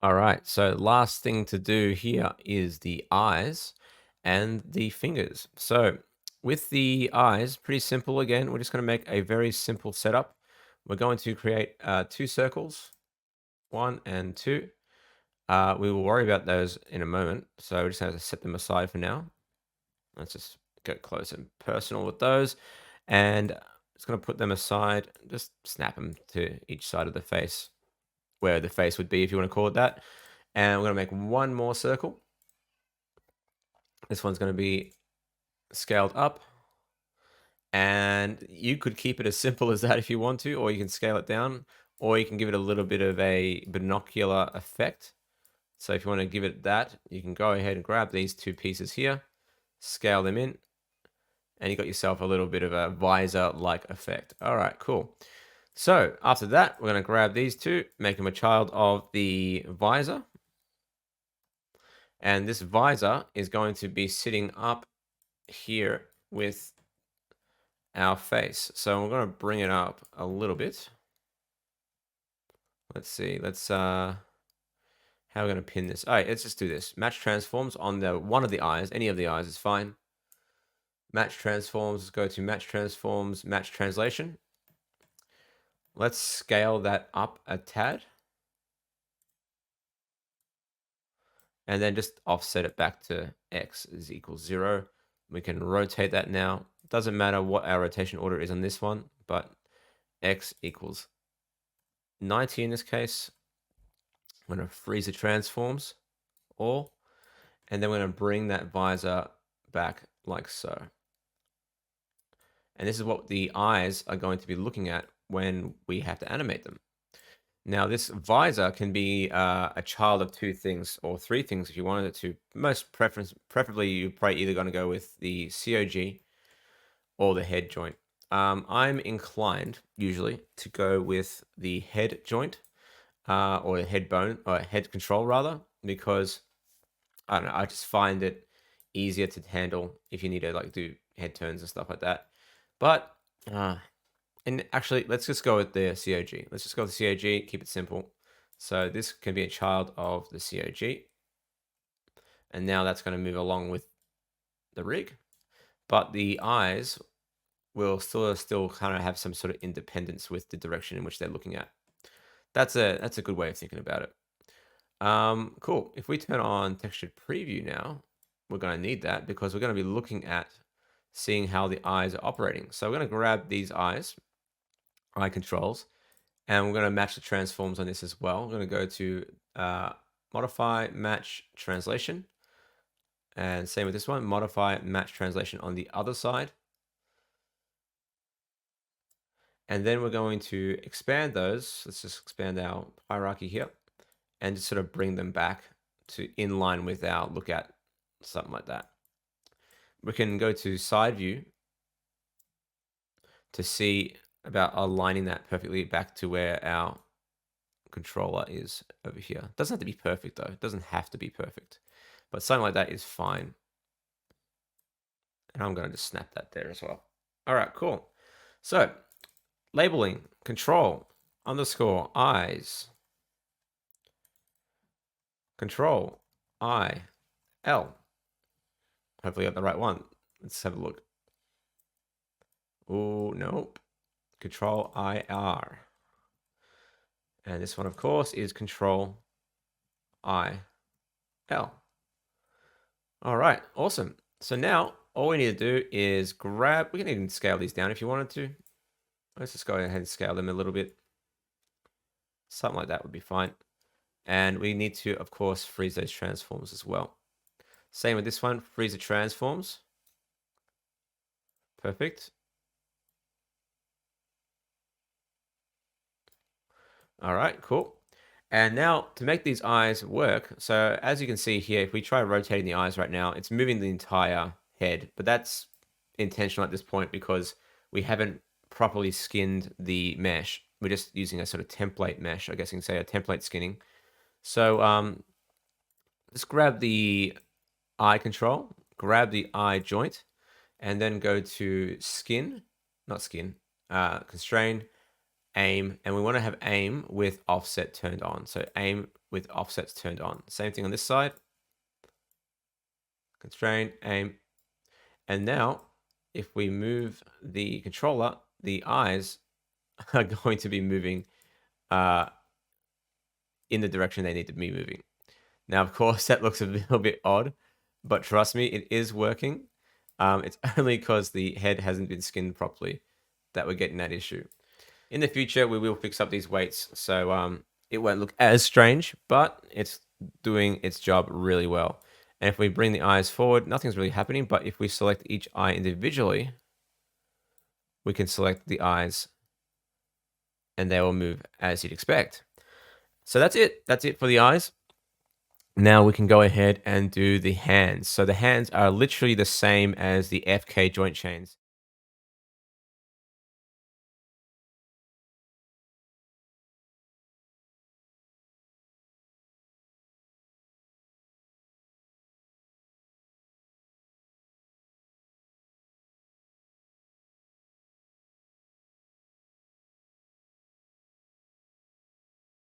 All right, so last thing to do here is the eyes and the fingers. So with the eyes, pretty simple again. We're just going to make a very simple setup. We're going to create two circles, one and two. We will worry about those in a moment. So we're just going to set them aside for now. Let's just get close and personal with those. And just going to put them aside, just snap them to each side of the face, where the face would be, if you want to call it that. And we're going to make one more circle. This one's going to be scaled up. And you could keep it as simple as that if you want to, or you can scale it down, or you can give it a little bit of a binocular effect. So if you want to give it that, you can go ahead and grab these two pieces here, scale them in, and you got yourself a little bit of a visor-like effect. All right, cool. So after that, we're going to grab these two, make them a child of the visor. And this visor is going to be sitting up here with our face. So we're going to bring it up a little bit. Let's see. How are we going to pin this? All right, let's just do this. Match transforms on the one of the eyes. Any of the eyes is fine. Match transforms, go to match transforms, match translation. Let's scale that up a tad. And then just offset it back to x is equals 0. We can rotate that now. Doesn't matter what our rotation order is on this one, but x equals 90 in this case. I'm going to freeze the transforms all, and then we're going to bring that visor back like so. And this is what the eyes are going to be looking at when we have to animate them. Now, this visor can be a child of two things or three things if you wanted it to. Preferably, you're probably either going to go with the COG or the head joint. I'm inclined usually to go with the head joint or the head bone or head control rather, because I don't know, I just find it easier to handle if you need to like do head turns and stuff like that. But and actually, let's just go with the COG. Let's just go with the COG, keep it simple. So this can be a child of the COG. And now that's going to move along with the rig. But the eyes will still kind of have some sort of independence with the direction in which they're looking at. That's a good way of thinking about it. Cool. If we turn on textured preview now, we're going to need that because we're going to be looking at seeing how the eyes are operating. So we're going to grab these eyes, eye controls, and we're going to match the transforms on this as well. We're going to go to modify match translation. And same with this one, modify match translation on the other side. And then we're going to expand those. Let's just expand our hierarchy here and just sort of bring them back to in line with our look at, something like that. We can go to side view to see about aligning that perfectly back to where our controller is over here. Doesn't have to be perfect though. It doesn't have to be perfect, but something like that is fine. And I'm going to just snap that there as well. All right, cool. So labeling, control, underscore, eyes, control, I, L. Hopefully I got the right one. Let's have a look. Oh, nope. Control, IR. And this one, of course, is control, I, L. All right, awesome. So now all we need to do is grab, we can even scale these down if you wanted to. Let's just go ahead and scale them a little bit. Something like that would be fine. And we need to, of course, freeze those transforms as well. Same with this one, freeze the transforms. Perfect. All right, cool. And now to make these eyes work, so as you can see here, if we try rotating the eyes right now, it's moving the entire head, but that's intentional at this point because we haven't properly skinned the mesh. We're just using a sort of template mesh, I guess you can say a template skinning. So just grab the eye control, grab the eye joint, and then go to skin, not skin, constrain, aim, and we want to have aim with offset turned on. So aim with offsets turned on. Same thing on this side. Constrain, aim. And now, if we move the controller, the eyes are going to be moving in the direction they need to be moving. Now, of course, that looks a little bit odd, but trust me, it is working. It's only because the head hasn't been skinned properly that we're getting that issue. In the future, we will fix up these weights, so it won't look as strange, but it's doing its job really well. And if we bring the eyes forward, nothing's really happening, but if we select each eye individually, we can select the eyes and they will move as you'd expect. So that's it. That's it for the eyes. Now we can go ahead and do the hands. So the hands are literally the same as the FK joint chains.